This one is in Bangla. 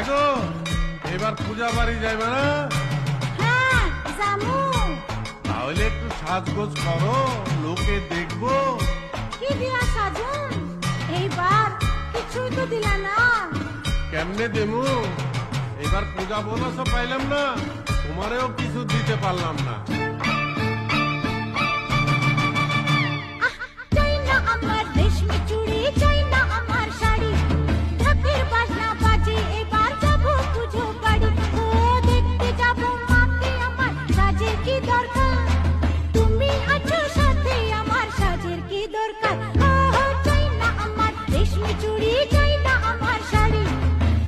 গো এবার পূজা বাড়ি যাইবে না? হ্যাঁ জামু। তাহলে একটু সাজগোজ করো, লোকে দেখবো। কি দিয়া সাজুন? এইবার কিছুই তো দিলা না। কেমনে দেমু? এবার পূজা বোনাসও পাইলাম না, তোমারেও কিছু দিতে পারলাম না। চাই না আমার রেশমি চুড়ি, চাই না